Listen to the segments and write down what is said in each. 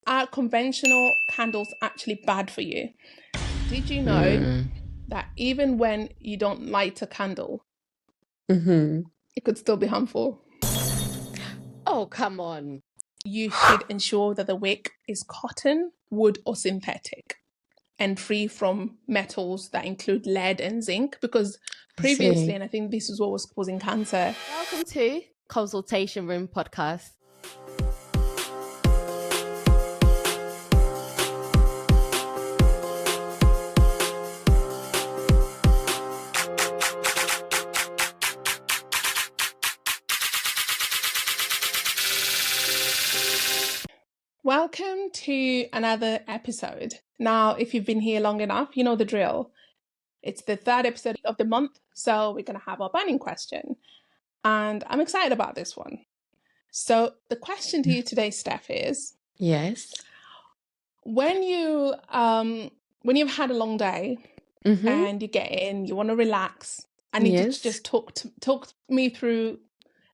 are conventional candles actually bad for you? Did you know that even when you don't light a candle, it could still be harmful? Oh, come on. You should ensure that the wick is cotton, wood, or synthetic, and free from metals that include lead and zinc, because previously, and I think this is what was causing cancer. Welcome to Consultation Room Podcast. Welcome to another episode. Now, if you've been here long enough, you know the drill. It's the third episode of the month, so we're going to have our burning question. And I'm excited about this one. So the question to you today, Steph, is... Yes. When you've had a long day and you get in, you want to relax, I need you to just talk me through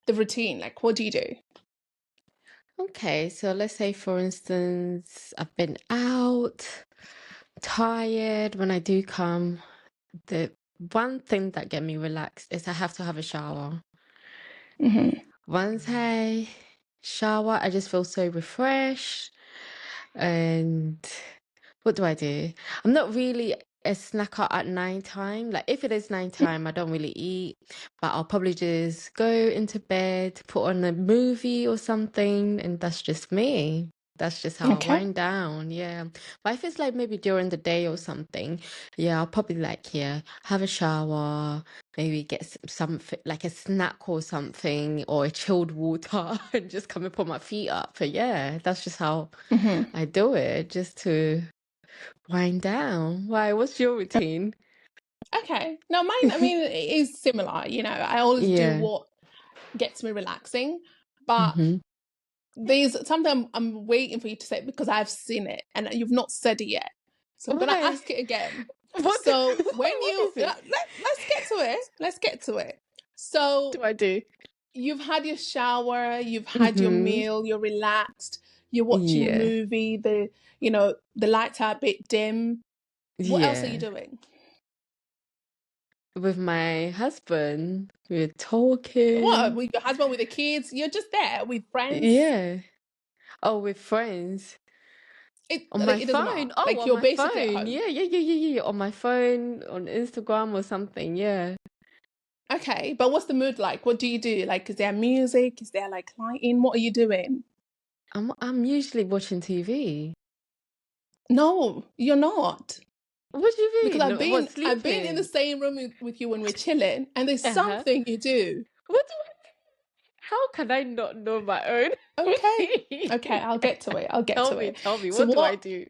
the routine. Like, what do you do? Okay, so let's say, for instance, I've been out, tired. When I do come, the one thing that get me relaxed is I have to have a shower. Once I shower, I just feel so refreshed. And what do I do? I'm not really a snacker at nighttime. Like, if it is nighttime, I don't really eat, but I'll probably just go into bed, put on a movie or something, and that's just me. That's just how I wind down, yeah. But if it's like maybe during the day or something, yeah, I'll probably have a shower, maybe get something like a snack or something, or a chilled water, and just come and put my feet up. But yeah, that's just how I do it, just to wind down. Why? What's your routine? Okay. Now, mine, I mean, it is similar. You know, I always do what gets me relaxing, but there's something I'm waiting for you to say because I've seen it and you've not said it yet. So I'm going to ask it again. Let's get to it. Let's get to it. So what do I do? You've had your shower, you've had your meal, you're relaxed, you're watching a movie, the lights are a bit dim. What else are you doing? With my husband, we're talking. What? With your husband, with the kids? You're just there with friends? Yeah. Oh, with friends. On my phone. Oh, like, you're on my phone. Yeah. On my phone, on Instagram or something, yeah. Okay, but what's the mood like? What do you do? Like, is there music? Is there like lighting? What are you doing? I'm usually watching TV. No, you're not. What do you mean? Because I've been in the same room with you when we're chilling, and there's something you do. What do I? How can I not know my own? Okay, I'll get to it. Tell me, what do I do?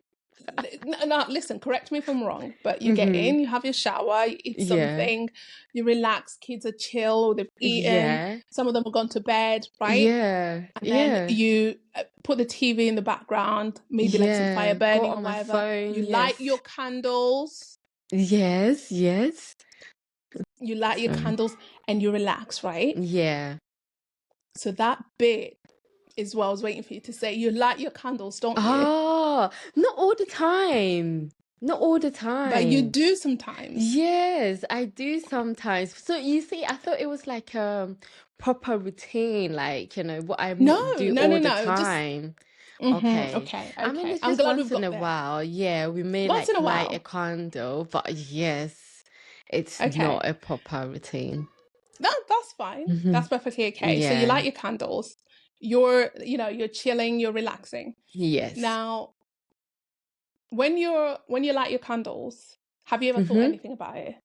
No, listen, correct me if I'm wrong, but you get in, you have your shower, you eat something, you relax, kids are chill, they've eaten, some of them have gone to bed, right? Yeah. And then you put the TV in the background, maybe like some fire burning or whatever. Phone, you light your candles. Yes. You light your candles and you relax, right? Yeah. So that bit is what I was waiting for you to say. You light your candles, don't you? Oh, not all the time. But you do sometimes. Yes, I do sometimes. So you see, I thought it was like a proper routine, like, what I do all the time. Okay. I mean, it's just once in a while. Yeah, we may light a candle, but yes, it's not a proper routine. That's fine. That's perfectly okay. Yeah. So you light your candles. You're chilling, you're relaxing. Yes. Now, when you light your candles, have you ever thought anything about it?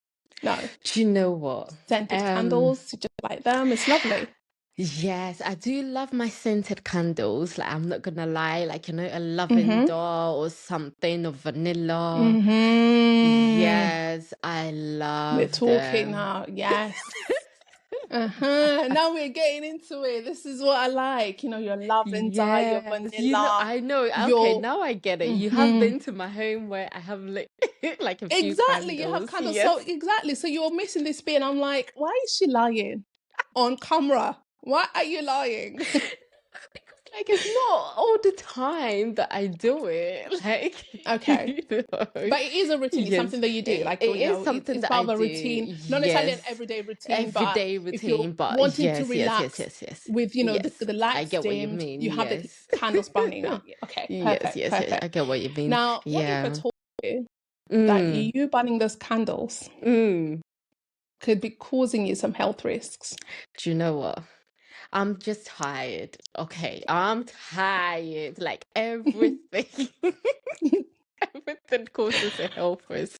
No. Do you know what? Scented candles, you just light them. It's lovely. Yes, I do love my scented candles. Like, I'm not gonna lie, like, a lavender or something, or vanilla. Yes, I love We're talking them. now. Yes. Now we're getting into it. This is what I like. Your lavender, your vanilla. I know. Okay, now I get it. You have been to my home where I have like a few candles. You have candles. Yes. So you're missing this bit. And I'm like, why is she lying on camera? Why are you lying? Because Like, it's not all the time that I do it. Like, Okay. you know, But it is a routine. It's yes, something that you do. Like, it is it's, something it's that I part of a do. routine, not necessarily an Yes, everyday routine, but everyday if you're routine. But wanting to yes, yes, yes, relax yes, yes, with, yes. the I lights get what you dimmed, mean. you have the Yes, candles burning up. Okay, yes, perfect, yes, yes. I perfect. get what you mean. Now, what if I Yeah. told you that Mm. you burning those candles Mm. could be causing you some health risks? Do you know what? I'm just tired. Okay, I'm tired. Like everything, everything causes a health risk.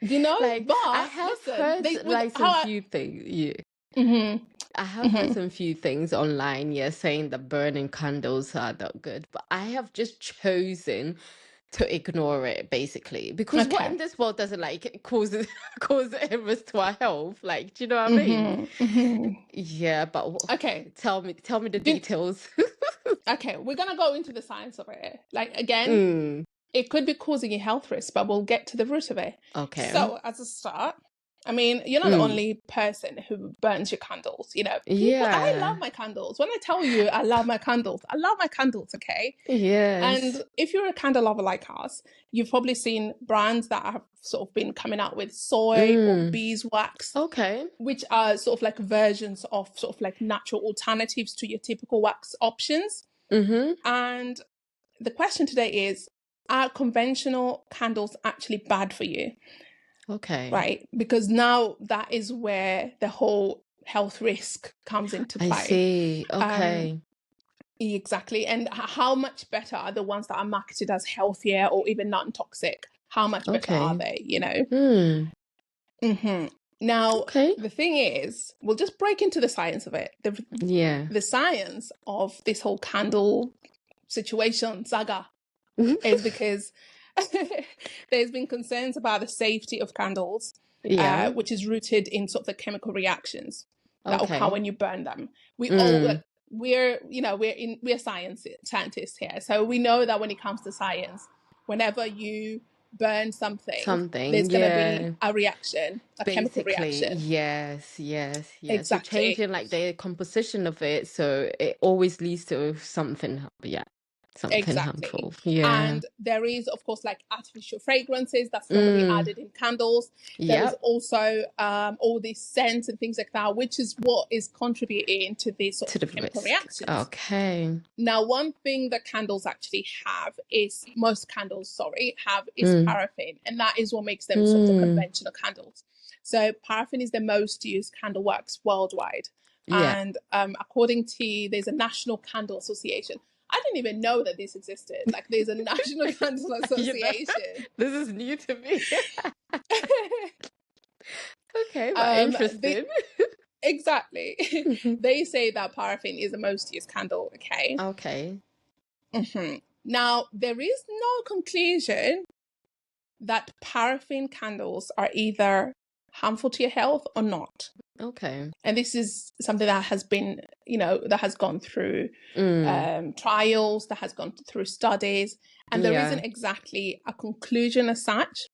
Like I But have listen, heard they with like some how I, few things. Yeah, mhm, I have heard mhm. some few things online. Yeah, saying that burning candles are not good, but I have just chosen to ignore it basically because what Okay. in this world doesn't like causes cause a risk to our health? Like, do you know what I mean? Mhm, mhm. Yeah, but Okay. tell me the Do you- details. okay, we're gonna go into the science of it. Like again, Mm, it could be causing you health risks, but we'll get to the root of it. okay. So, as a start, I mean, you're not the Mm, only person who burns your candles. People, I love yeah. my candles. When I tell you I love my candles, I love my candles, okay? Yes. And if you're a candle lover like us, you've probably seen brands that have sort of been coming out with soy or Mm, beeswax, okay. which are sort of like versions of sort of like natural alternatives to your typical wax options. Mm-hmm. And the question today is, are conventional candles actually bad for you? Okay. Right? Because now that is where the whole health risk comes into I play. see. Um, Okay. exactly. And how much better are the ones that are marketed as healthier or even non-toxic? How much better are Okay. they? Hmm. Hmm. Now, Okay. the thing is, we'll just break into the science of it. Yeah. The science of this whole candle situation, saga, is because there's been concerns about the safety of candles, Yeah. which is rooted in sort of the chemical reactions that occur Okay. when you burn them. We all Mm. we're scientists here, so we know that when it comes to science, whenever you burn something, there's Something. going to be Yeah. a reaction, a chemical Basically, reaction. yes, yes, yes. So Exactly. changing like the composition of it, so it always leads to something, yeah, something Exactly. harmful. Yeah. And there is, of course, like artificial fragrances that's going to be Mm. added in candles. There is Yep. also all these scents and things like that, which is what is contributing to these sort To the of chemical risk. reactions. Okay. Now, one thing that candles actually have is, most candles, sorry, have is Mm. paraffin. And that is what makes them sort of Mm. conventional candles. So paraffin is the most used candle wax worldwide. Yeah. And according to, there's a National Candle Association. I didn't even know that this existed. Like, there's a National Candle You know, Association. this is new to me. Okay, but um, interesting. exactly. Mhm. They say that paraffin is the most used candle. Okay. Okay. Now, there is no conclusion that paraffin candles are either harmful to your health or not. Okay. And this is something that has been, that has gone through Mm. trials, that has gone through studies, and there isn't Yeah. exactly a conclusion as such.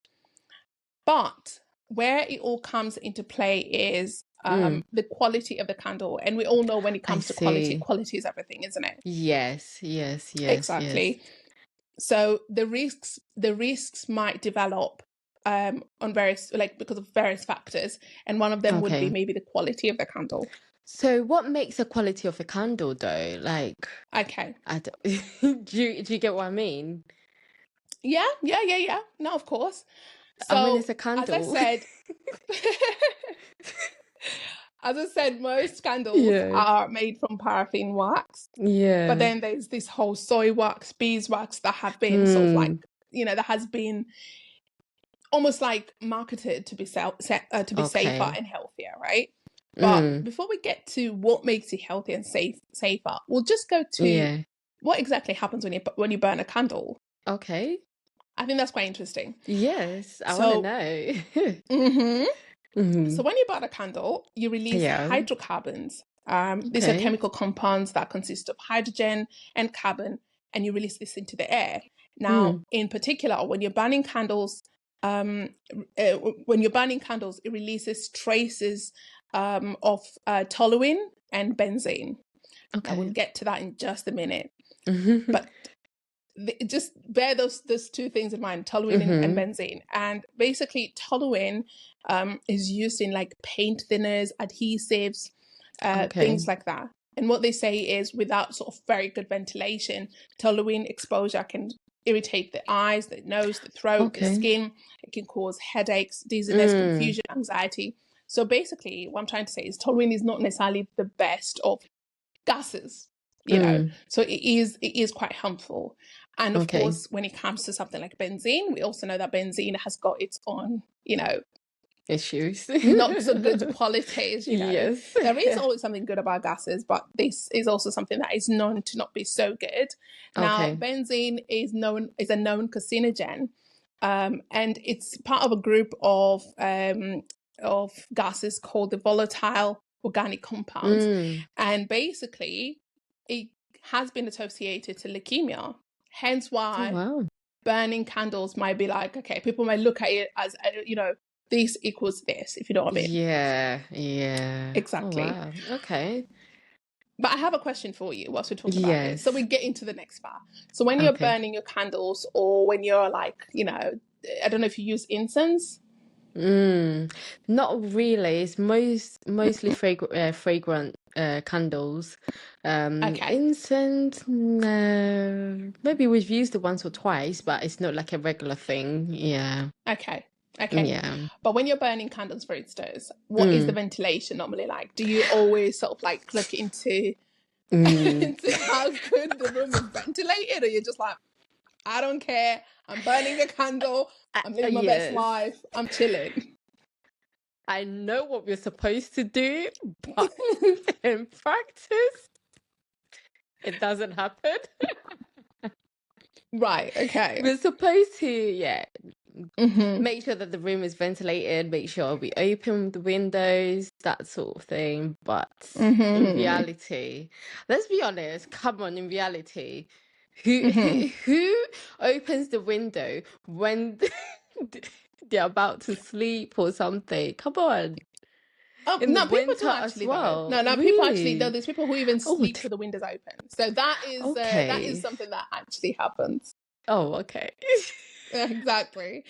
But where it all comes into play is Mm. the quality of the candle. And we all know when it I comes to quality, see. quality is everything, isn't it? Yes, yes, yes, yes. Exactly. So the risks might develop on various, like, because of various factors, and one of them would be Okay. maybe the quality of the candle. So what makes the quality of a candle though? Like, Okay. I don't, do you get what I mean? Yeah. No, of course. I mean, So it's a as I candle. said, most candles Yeah. are made from paraffin wax, but Yeah. then there's this whole soy wax, beeswax that have been sort of like, Hmm. that has been almost like marketed to be to be safer Okay. and healthier, right? But Mm. before we get to what makes it healthier and safer, we'll just go to Yeah. what exactly happens when you burn a candle. Okay. I think that's quite interesting. Yes, I want to So, know. mhm. Hmm. So when you burn a candle, you release Yeah. hydrocarbons. These are Okay. chemical compounds that consist of hydrogen and carbon, and you release this into the air. Now, Mm. in particular, when you're burning candles, it releases traces of toluene and benzene. I will Okay. get to that in just a minute. But just bear those two things in mind, toluene and benzene. And basically, toluene is used in like paint thinners, adhesives, things like that. And what they say is, without sort of very good ventilation, toluene exposure can irritate the eyes, the nose, the throat, the skin. It can cause headaches, dizziness, confusion, anxiety. So basically, what I'm trying to say is toluene is not necessarily the best of gases, you know, so it is quite harmful. And of course, when it comes to something like benzene, we also know that benzene has got its own, you know, issues, not so good qualities, you know. Yes. There is always something good about gases, but this is also something that is known to not be so good. Now, benzene is a known carcinogen, and it's part of a group of gases called the volatile organic compounds. And basically, it has been associated to leukemia. Hence why burning candles might be like, okay, people might look at it as, you know, this equals this, if you know what I mean. Yeah. Exactly. Oh, wow. Okay. But I have a question for you whilst we're talking about this. So we get into the next part. So when you're burning your candles, or when you're like, you know, I don't know if you use incense. Not really. It's mostly fragrant candles. Incense, no. Maybe we've used it once or twice, but it's not like a regular thing. Yeah. Okay. Yeah. But when you're burning candles, for instance, what is the ventilation normally like? Do you always sort of like look into into how good the room is ventilated, or you're just like, I don't care, I'm burning a candle, I'm living my best life, I'm chilling? I know what we're supposed to do, but in practice, it doesn't happen. Right, okay. We're supposed to, make sure that the room is ventilated, make sure we open the windows, that sort of thing. But in reality, let's be honest, come on, in reality, who opens the window when they're about to sleep or something? Come on. In the No, people do winter as actually though. well. No, people actually though. There's people who even sleep with the windows open. So that is something that actually happens. Oh, okay. Exactly.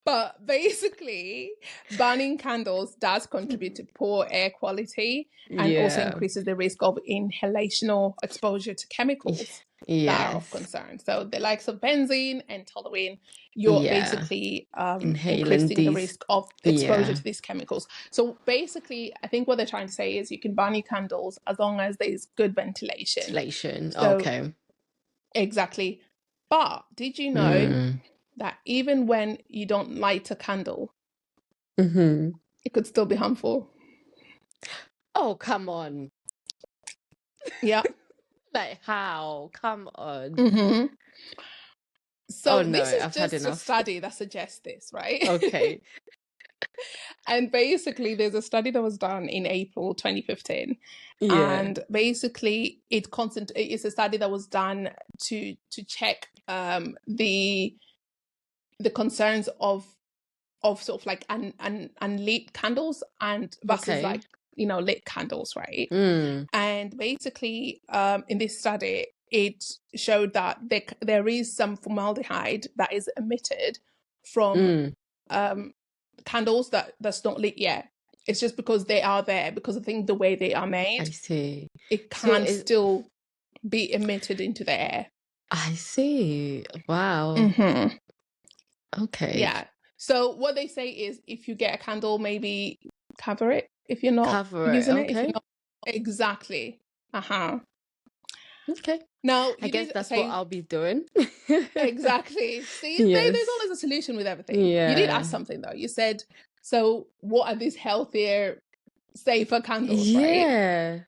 But basically, burning candles does contribute to poor air quality and also increases the risk of inhalational exposure to chemicals that are of concern. So the likes of benzene and toluene, you're basically increasing the risk of exposure to these chemicals. So basically, I think what they're trying to say is you can burn your candles as long as there's good ventilation. So, exactly. But did you know that even when you don't light a candle, it could still be harmful? Oh, come on. Yeah. Like how? Come on. So this is just a study that suggests this, right? Okay. And basically, there's a study that was done in April 2015. And basically, it's a study that was done to check the concerns of sort of like unlit candles and versus like, you know, lit candles, right? And basically, in this study, it showed that there is some formaldehyde that is emitted from candles that's not lit yet. It's just because they are there, because I think the way they are made, I see. it can still be emitted into the air. I see. Wow. Okay. Yeah. So what they say is, if you get a candle, maybe cover it if you're not using it. If you're not, exactly. Okay. Now, I guess that's what I'll be doing. Exactly. See, there's always a solution with everything. You did ask something though. You said, so what are these healthier, safer candles, right?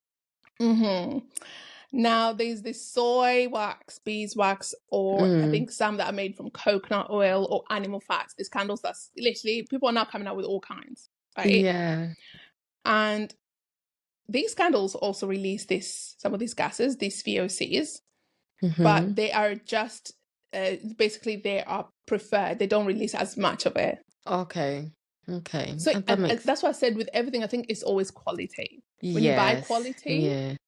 Now, there's this soy wax, beeswax, or I think some that are made from coconut oil or animal fats. These candles that's literally, people are now coming out with all kinds, right? Yeah. And these candles also release some of these gases, these VOCs, but they are just, basically they are preferred. They don't release as much of it. Okay. So that's why I said with everything, I think it's always quality. When you buy quality,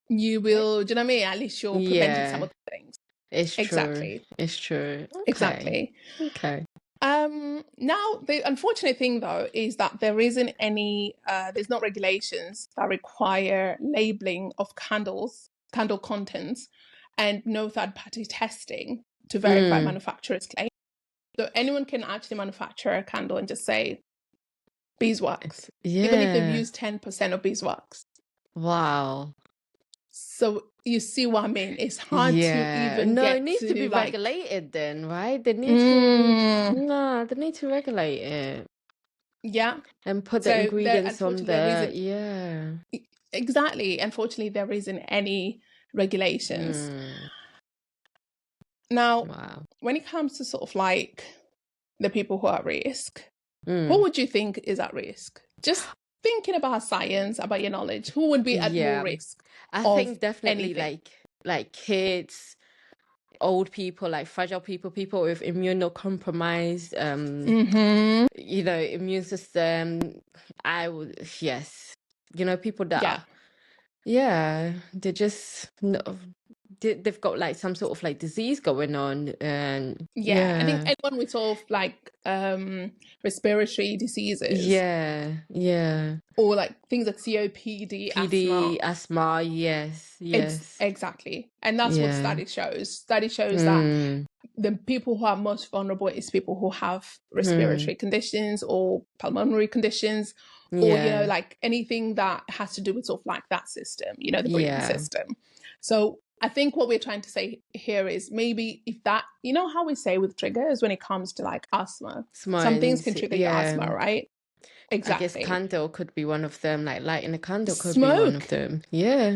you will, do you know what I mean? At least you're preventing some of the things. It's true. Exactly. It's true. Okay. Exactly. Okay. Now the unfortunate thing though is that there isn't any there's not regulations that require labeling of candle contents, and no third-party testing to verify manufacturer's claim. So anyone can actually manufacture a candle and just say beeswax, even if they've used 10% of beeswax. Wow. So you see what I mean? It's hard to even get it needs to be like, regulated then, right? They need to they need to regulate it. Yeah. And put So the ingredients on there. Exactly. Unfortunately, there isn't any regulations. Now, when it comes to sort of like the people who are at risk, who would you think is at risk? Just thinking about science, about your knowledge, who would be at more risk? I think definitely like kids, old people, like fragile people, people with immunocompromised, you know, immune system. I would, yes, you know, people that are, they're just they've got like some sort of like disease going on, and I think anyone with sort of like respiratory diseases, or like things like COPD, asthma, yes, exactly, and that's what study shows. Study shows that the people who are most vulnerable is people who have respiratory conditions or pulmonary conditions, or you know, like anything that has to do with sort of like that system, you know, the breathing system. So I think what we're trying to say here is maybe if that, you know how we say with triggers when it comes to like asthma, some things can trigger your asthma, right? Exactly. I guess candle could be one of them, like lighting a candle could be one of them.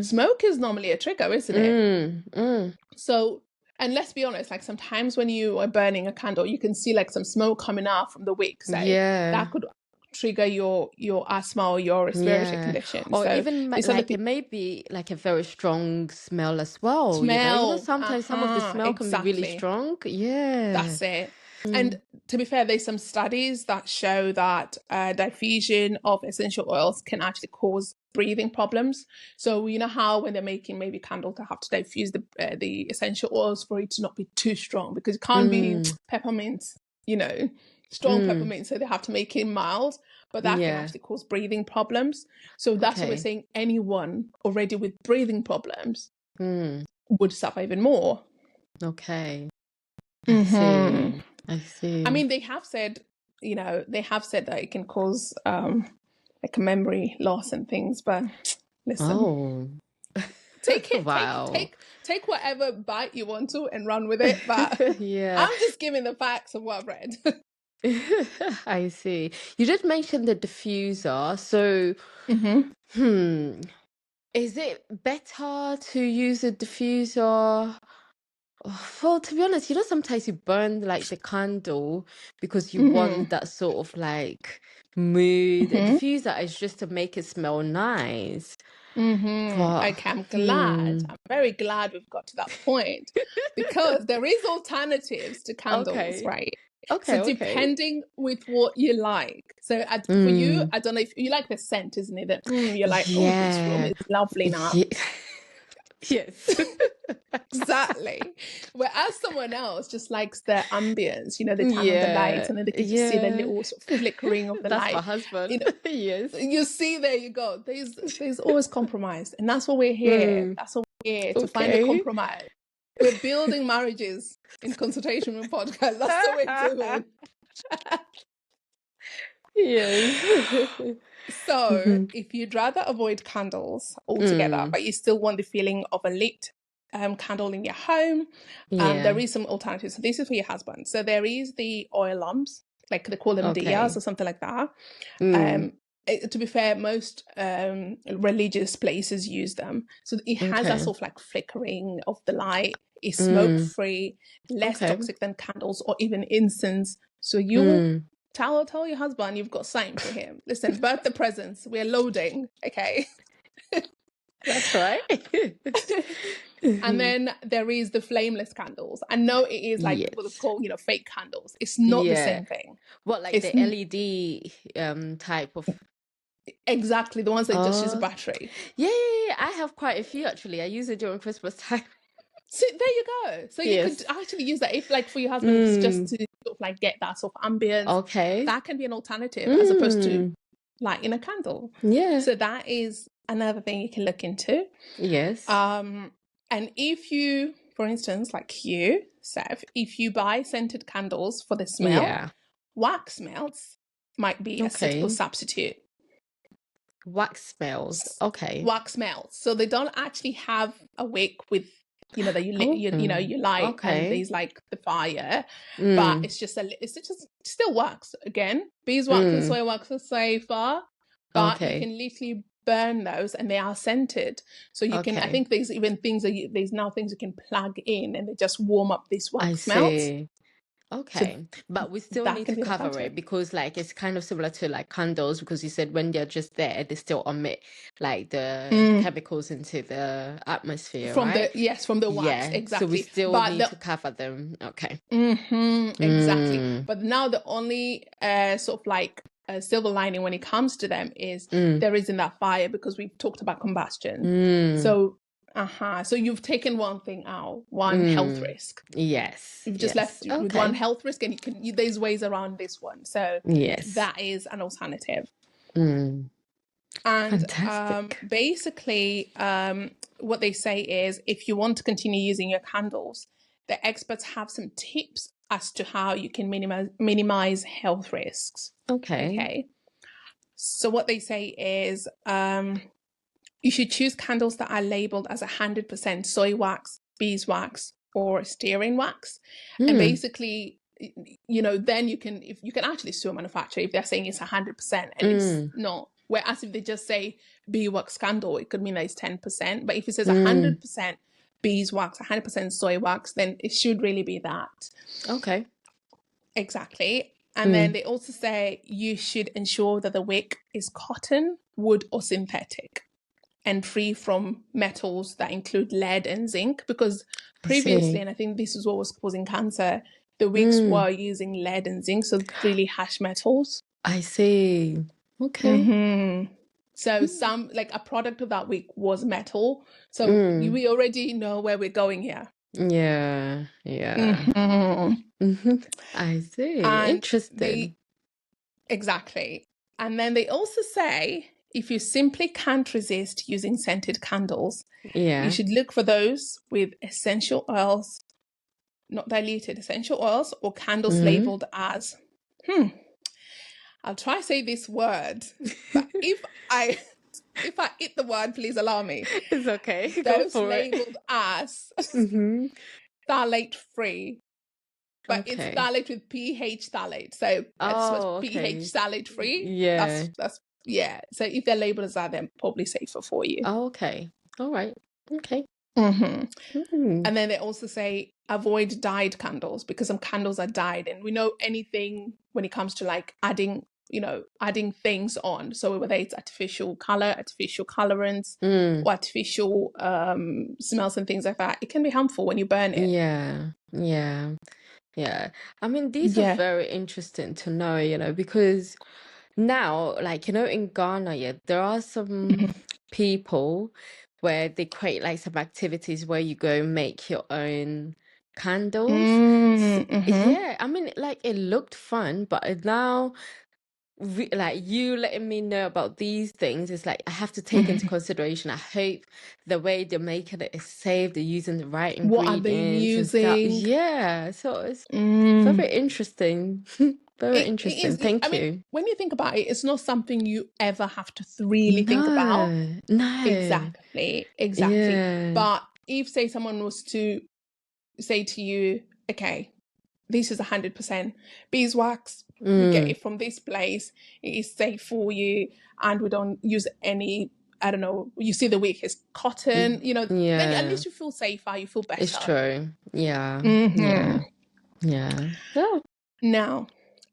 Smoke is normally a trigger, isn't it? So, and let's be honest, like sometimes when you are burning a candle, you can see like some smoke coming out from the wick, say that could trigger your asthma or your respiratory condition. Or so even like it may be like a very strong smell as well. You know sometimes some of the smell can be really strong. That's it. And to be fair, there's some studies that show that diffusion of essential oils can actually cause breathing problems. So you know how when they're making maybe candle, they have to diffuse the essential oils for it to not be too strong, because it can't be peppermint, you know, strong peppermint, so they have to make it mild, but that can actually cause breathing problems. So that's what we're saying, anyone already with breathing problems would suffer even more. I see. I mean, they have said, you know, that it can cause like a memory loss and things, but listen, take it, take whatever bite you want to and run with it. But I'm just giving the facts of what I've read. I see. You did mention the diffuser, so is it better to use a diffuser? Well, to be honest, you know, sometimes you burn like the candle because you want that sort of like mood. A diffuser is just to make it smell nice. But, okay, I'm glad. I'm very glad we've got to that point, because there is alternatives to candles, right? So depending with what you like. So for you, I don't know if you like the scent, isn't it? That you're like, oh, this room is lovely now. Yes. Exactly. Whereas someone else just likes the ambience, you know, the time of the light, and then they can just see the little sort of flickering of the light. That's my husband. You know, yes. You see, there you go. There's always compromise, and that's what we're here. That's what we're here to find a compromise. We're building marriages in Consultation Room Podcast. That's what we're doing. Yes. So if you'd rather avoid candles altogether, but you still want the feeling of a lit candle in your home, there is some alternatives. So this is for your husband. So there is the oil lamps, like they call them diyas or something like that. To be fair, most religious places use them. So it has that sort of like flickering of the light. It's smoke-free, less toxic than candles or even incense. So you tell your husband you've got something for him. Listen, birthday presents, we're loading, okay? That's right. And then there is the flameless candles. I know it is like what they call, you know, fake candles. It's not the same thing. What, like the LED type of? Exactly, the ones that just use a Oh, battery. yeah. I have quite a few actually. I use it during Christmas time. So there you go. So you could Yes. actually use that if, like, for your husband, if it's just to sort of like get that sort of ambience, Okay. that can be an alternative as opposed to lighting a candle. Yeah. So that is another thing you can look into. Yes. And if you, for instance, like you, Seth, if you buy scented candles for the smell, Yeah. wax melts might be a suitable Okay. substitute. Wax smells. Okay. Wax melts, so they don't actually have a wick with, you know, that you you light and Okay. there's like the fire, but it's just still wax. Again, beeswax and soy wax are safer, but you Okay. can literally burn those and they are scented. So you can, I think there's even things that there's now things you can plug in and they just warm up this I wax melt. see. So Okay. But we still that need can to be an cover alternative. it because like it's kind of similar to like candles because you said when they're just there, they still emit like the chemicals into the atmosphere, From right? the wax, Yeah. So we exactly. still But need the to cover them. Okay. exactly. Mm. But now the only sort of like silver lining when it comes to them is Mm. there isn't that fire because we've talked about combustion. Mm. So you've taken one thing out, one health risk. Yes. You've just Yes. left with one Okay. health risk, and there's ways around this one. So Yes. that is an alternative. Mm. And Fantastic. basically, what they say is if you want to continue using your candles, the experts have some tips as to how you can minimize health risks. Okay. So what they say is you should choose candles that are labeled as 100% soy wax, beeswax, or stearin wax. And basically, you know, then you can actually sue a manufacturer if they're saying it's 100% and it's not. Whereas if they just say beeswax candle, it could mean that it's 10%. But if it says 100% beeswax, 100% soy wax, then it should really be that. Okay. Exactly. And then they also say you should ensure that the wick is cotton, wood, or synthetic, and free from metals that include lead and zinc, because previously, and I think this is what was causing cancer, the wicks were using lead and zinc, so really harsh metals. I see. Okay. So some, like a product of that wick was metal. So we already know where we're going here. Yeah. I see. And Interesting. exactly. And then they also say if you simply can't resist using scented candles, you should look for those with essential oils, not diluted essential oils, or candles labeled as, I'll try to say this word, but if I eat the word, please allow me. It's okay. Go Those for it. labeled as phthalate free, but it's phthalate with pH phthalate. So pH phthalate free. Yeah. That's yeah. So if they're labeled as that, they're probably safer for you. Okay. All right. Okay. And then they also say avoid dyed candles because some candles are dyed, and we know anything when it comes to like adding things on. So whether it's artificial color, artificial colorants, or artificial smells and things like that, it can be harmful when you burn it. Yeah. I mean, these are very interesting to know, because now, like, in Ghana, there are some people where they create like some activities where you go make your own candles. Yeah, I mean, like it looked fun, but now like you letting me know about these things is like I have to take into consideration. I hope the way they're making it is safe, they're using the right What are they ingredients and stuff. using? Yeah, so it's very interesting. Very It interesting. is. Thank I mean, you. when you think about it, it's not something you ever have to really think about. No. Exactly. Yeah. But if, say, someone was to say to you, okay, this is 100% beeswax, we get it from this place, it is safe for you, and we don't use any, I don't know, you see the wick is cotton, then at least you feel safer, you feel better. It's true. Yeah. Oh. Now,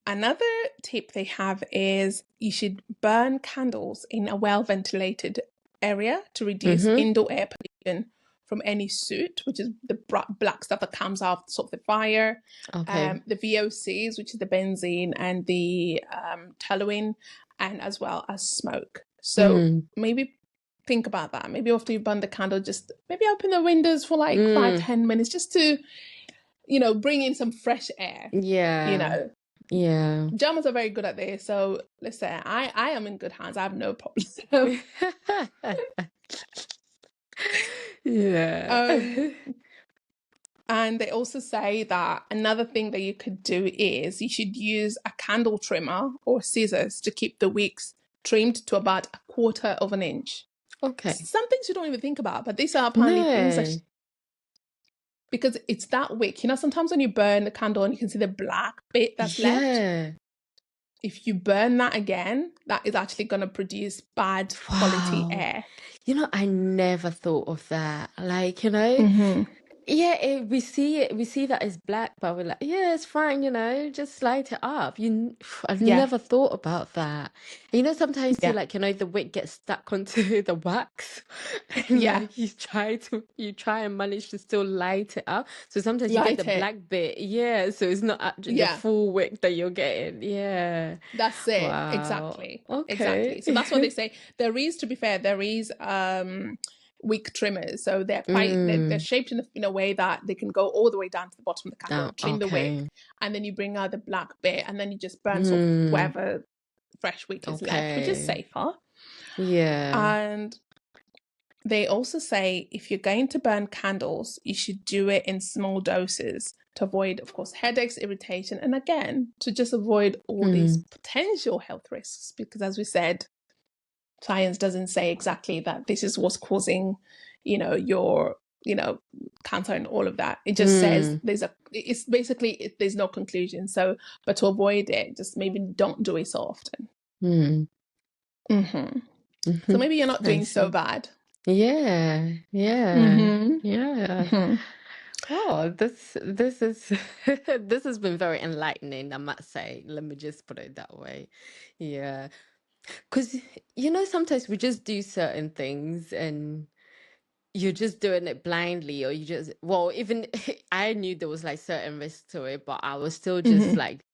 another tip they have is you should burn candles in a well-ventilated area to reduce indoor air pollution from any soot, which is the black stuff that comes out of the fire, Okay. the VOCs, which is the benzene and the toluene, and as well as smoke. So maybe think about that. Maybe after you burn the candle, just maybe open the windows for like 5-10 minutes just to, bring in some fresh air. Yeah. Yeah. Germans are very good at this. So listen, I am in good hands. I have no problem. Yeah. And they also say that another thing that you could do is you should use a candle trimmer or scissors to keep the wicks trimmed to about 1/4 of an inch. Okay. Some things you don't even think about, but these are apparently things that because it's that wick. Sometimes when you burn the candle and you can see the black bit that's left. If you burn that again, that is actually going to produce bad quality air. I never thought of that. Like, yeah, we see that it's black, but we're like, yeah, it's fine, just light it up. I've never thought about that. And sometimes too, like, the wick gets stuck onto the wax, and like you try and manage to still light it up. So sometimes you get the black bit, so it's not actually the full wick that you're getting. Yeah, that's it. Wow. Exactly. Okay. Exactly. So that's what they say. To be fair, there is wick trimmers, so they're quite they're shaped in a way that they can go all the way down to the bottom of the candle, trim the wick, and then you bring out the black bit, and then you just burn sort of whatever fresh wick is left, which is safer. And they also say if you're going to burn candles, you should do it in small doses to avoid, of course, headaches, irritation, and again to just avoid all these potential health risks, because as we said, science doesn't say exactly that this is what's causing, your, cancer and all of that. It just says there's no conclusion. So, but to avoid it, just maybe don't do it so often. So maybe you're not doing so bad. Yeah. Oh, this is this has been very enlightening, I must say. Let me just put it that way. Yeah. Because, sometimes we just do certain things and you're just doing it blindly, or even I knew there was like certain risks to it, but I was still just like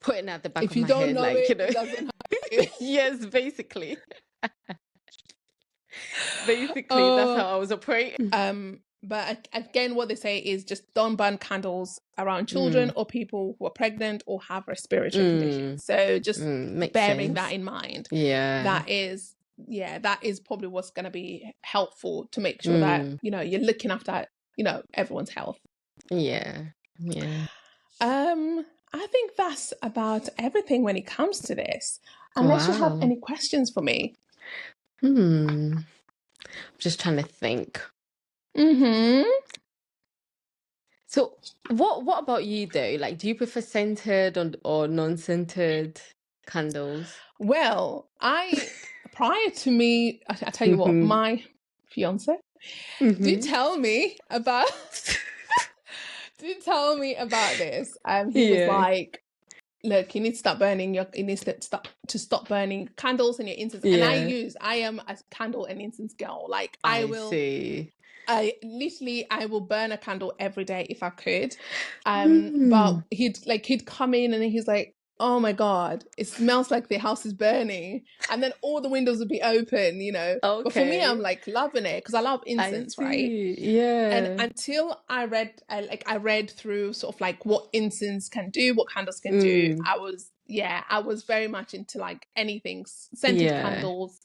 putting out the back of my head, like, it doesn't happen. Yes, basically. Basically, that's how I was operating. But again, what they say is just don't burn candles around children or people who are pregnant or have respiratory conditions. So just bearing that in mind. Yeah. That is probably what's going to be helpful to make sure that, you're looking after, everyone's health. Yeah. I think that's about everything when it comes to this. Unless you have any questions for me. I'm just trying to think. So what about you though? Like, do you prefer scented or non-scented candles? Well, prior to me, I tell you what, my fiance did tell me about this. He was like, look, you need to stop burning stop burning candles and your incense. And I am a candle and incense girl. Like I will burn a candle every day if I could. But he'd come in and he's like, oh my God, it smells like the house is burning. And then all the windows would be open, Okay. But for me, I'm like loving it because I love incense, right? Yeah. And until I read through sort of like what incense can do, what candles can do, I was very much into like anything scented candles.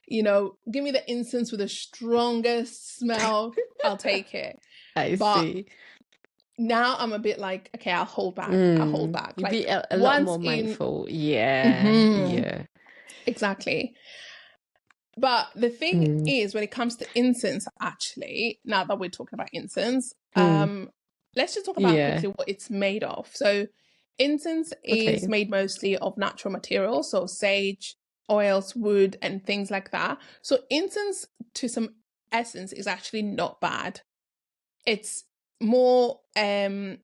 Give me the incense with the strongest smell, I'll take it. I see. Now I'm a bit like, okay, I'll hold back. Like, you be a lot more mindful. Yeah. Exactly. But the thing is, when it comes to incense, actually, now that we're talking about incense, let's just talk about quickly what it's made of. So incense is made mostly of natural materials, so sage, oils, wood, and things like that. So incense, to some essence, is actually not bad. It's more the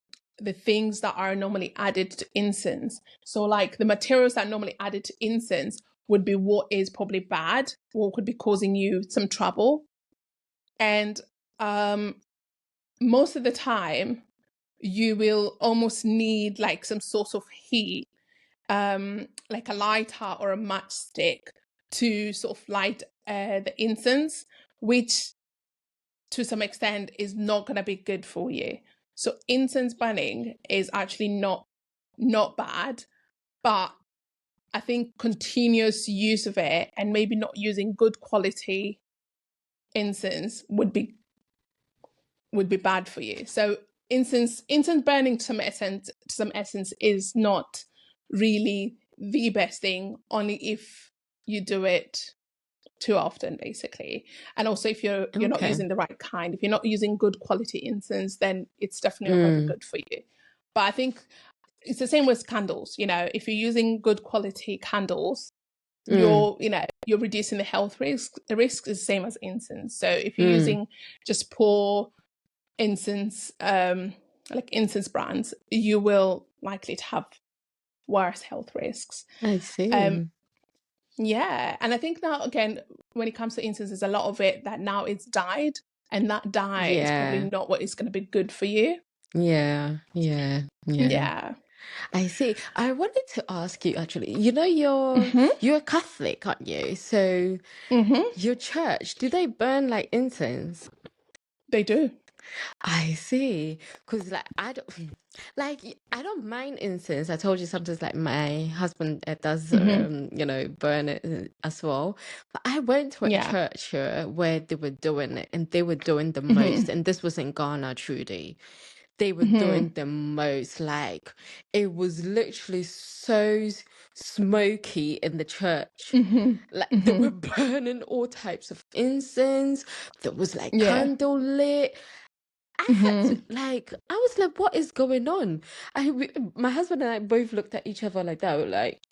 things that are normally added to incense. So like the materials that are normally added to incense would be what is probably bad, what could be causing you some trouble. And most of the time you will almost need like some sort of heat, like a lighter or a matchstick to sort of light the incense, which to some extent is not going to be good for you. So incense burning is actually not bad, but I think continuous use of it and maybe not using good quality incense would be bad for you. So incense burning to some essence is not really the best thing, only if you do it too often, basically. And also if you're not using the right kind, if you're not using good quality incense, then it's definitely not going to be good for you. But I think it's the same with candles. If you're using good quality candles, you're reducing the health risk. The risk is the same as incense. So if you're using just poor incense, like incense brands, you will likely to have worse health risks. I see. Yeah, and I think now, again, when it comes to incense, there's a lot of it that now it's dyed, and that dye is probably not what is going to be good for you. Yeah. I see. I wanted to ask you, actually, you're a Catholic, aren't you? So your church, do they burn like incense? They do. I see. Because I don't mind incense. I told you sometimes like my husband does burn it as well. But I went to a church here where they were doing it, and they were doing the most, and this was in Ghana, Trudy. They were doing the most, like it was literally so smoky in the church. Like they were burning all types of incense. There was like candle lit. I had to, I was like, what is going on? My husband and I both looked at each other like that. We're like,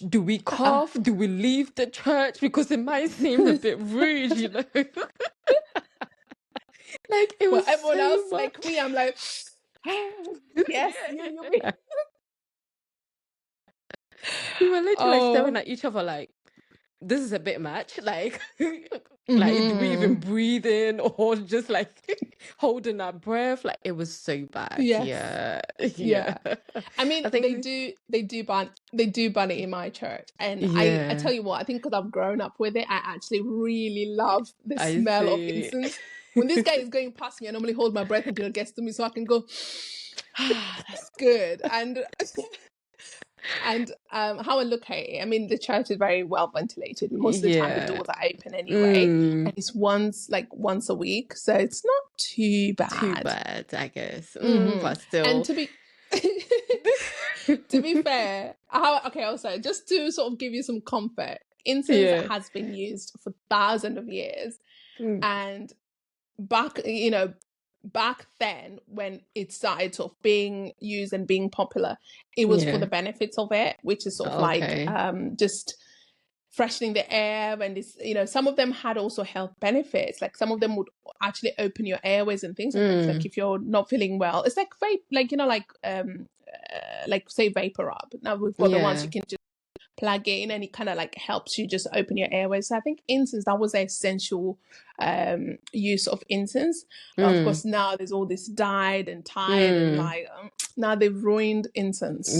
do we cough? Do we leave the church? Because it might seem a bit rude, Like it was everyone so else, much. like me, I'm like, yes, you'll be. We were literally like staring at each other like, this is a bit much. Like, like do we even breathe in or just like holding our breath? Like it was so bad. Yes. Yeah. I mean, they do burn it in my church, and I tell you what, I think because I've grown up with it, I actually really love the smell of incense. When this guy is going past me, I normally hold my breath until it gets to me, so I can go, that's good. And how I look at it, I mean, the church is very well ventilated. Most of the time, the doors are open anyway, and it's once a week, so it's not too bad. Too bad, I guess. But still, and to be fair, also just to sort of give you some comfort, incense has been used for thousands of years, and back then when it started sort of being used and being popular, it was for the benefits of it, which is sort of like just freshening the air, and it's, some of them had also health benefits. Like some of them would actually open your airways and things like that. Like if you're not feeling well, it's like like say Vapor Rub. Now we've got the ones you can just plug in, and it kind of like helps you just open your airways. So I think incense, that was the essential use of incense. But of course now there's all this dyed and tied and like now they've ruined incense.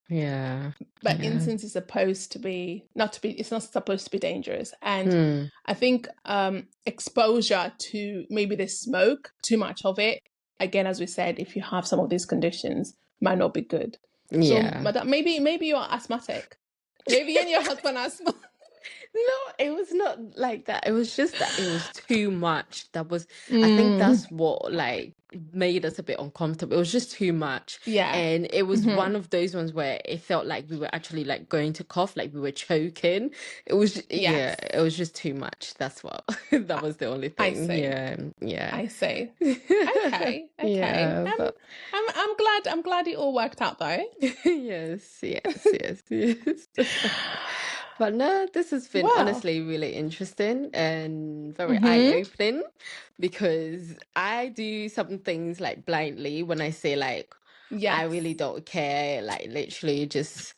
But incense is supposed to be it's not supposed to be dangerous. And I think exposure to maybe the smoke, too much of it, again, as we said, if you have some of these conditions, might not be good. So madam, maybe you're asthmatic. Maybe you and your husband are asthmatic. No, it was not like that. It was just that it was too much. That was, I think that's what like made us a bit uncomfortable. It was just too much. Yeah. And it was one of those ones where it felt like we were actually like going to cough, like we were choking. It was, it was just too much. That's what, that was the only thing. I see. Yeah. I see. Okay. Yeah, I'm glad it all worked out though. Yes. But no, this has been honestly really interesting and very eye-opening, because I do some things like blindly when I say like, I really don't care, like literally just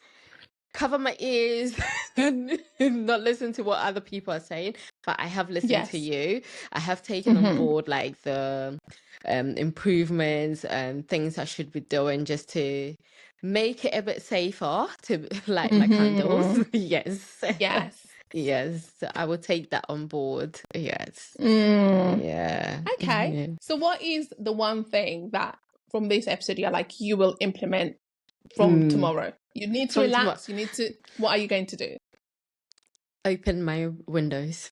cover my ears and not listen to what other people are saying. But I have listened to you. I have taken on board like the improvements and things I should be doing just to make it a bit safer to light my candles. Yes. Yes, I will take that on board. Yes. Mm. Yeah. Okay. Yeah. So what is the one thing that from this episode you're like, you will implement from Mm. tomorrow? You need to From tomorrow, relax. What are you going to do? open my windows.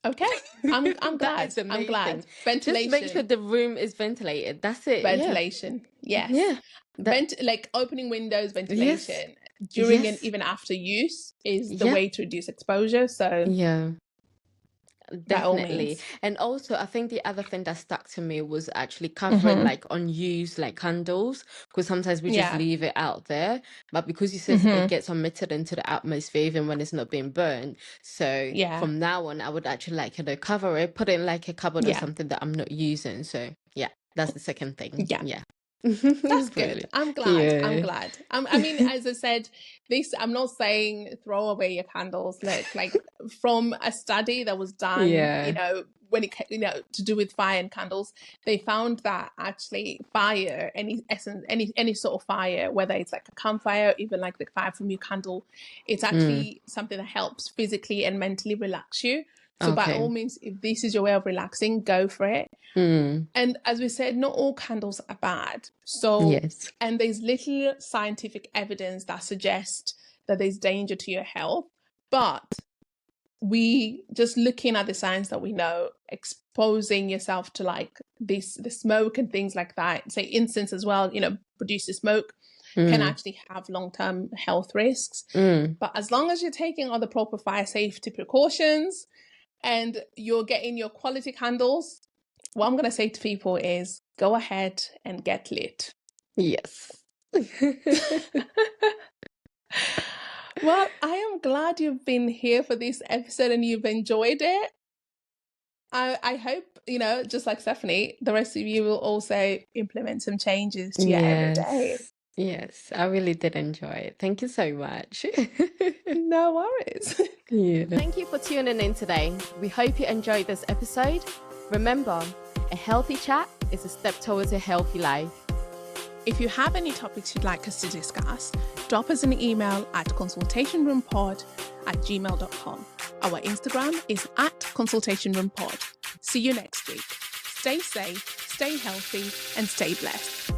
Okay. I'm That glad. is the I'm main glad. thing. Just make sure Ventilation. the room is ventilated. That's it. Yeah. Ventilation. Yes. Yeah. That, Like opening windows, yes. ventilation during and Yes. even after use is the Yeah. way to reduce exposure. So Yeah. by all Definitely. means. And also, I think the other thing that stuck to me was actually covering Mm-hmm. like unused like candles, because sometimes we just Yeah. leave it out there. But because you says it Mm-hmm. gets emitted into the atmosphere even when it's not being burned. So Yeah. from now on, I would actually like, cover it, put it in like a cupboard or Yeah. something that I'm not using. So yeah, that's the second thing. Yeah. Yeah. That's good. Brilliant. I'm glad. I'm Yeah. glad. I mean, as I said, I'm not saying throw away your candles. Like from a study that was done, Yeah. when it, to do with fire and candles, they found that actually fire, any essence, any sort of fire, whether it's like a campfire, even like the fire from your candle, it's actually something that helps physically and mentally relax you. So by all Okay. means, if this is your way of relaxing, go for it. And as we said, not all candles are bad. So, Yes. and there's little scientific evidence that suggests that there's danger to your health. But we just looking at the science that we know, exposing yourself to like the smoke and things like that, say incense as well, produces smoke, can actually have long-term health risks. But as long as you're taking all the proper fire safety precautions and you're getting your quality candles, what I'm going to say to people is go ahead and get lit. Yes. Well, I am glad you've been here for this episode and you've enjoyed it. I hope, just like Stephanie, the rest of you will also implement some changes to your everyday. Yes, I really did enjoy it. Thank you so much. No worries. Yeah. Thank you for tuning in today. We hope you enjoyed this episode. Remember, a healthy chat is a step towards a healthy life. If you have any topics you'd like us to discuss, drop us an email at consultationroompod@gmail.com. Our Instagram is @consultationroompod. See you next week. Stay safe, stay healthy, and stay blessed.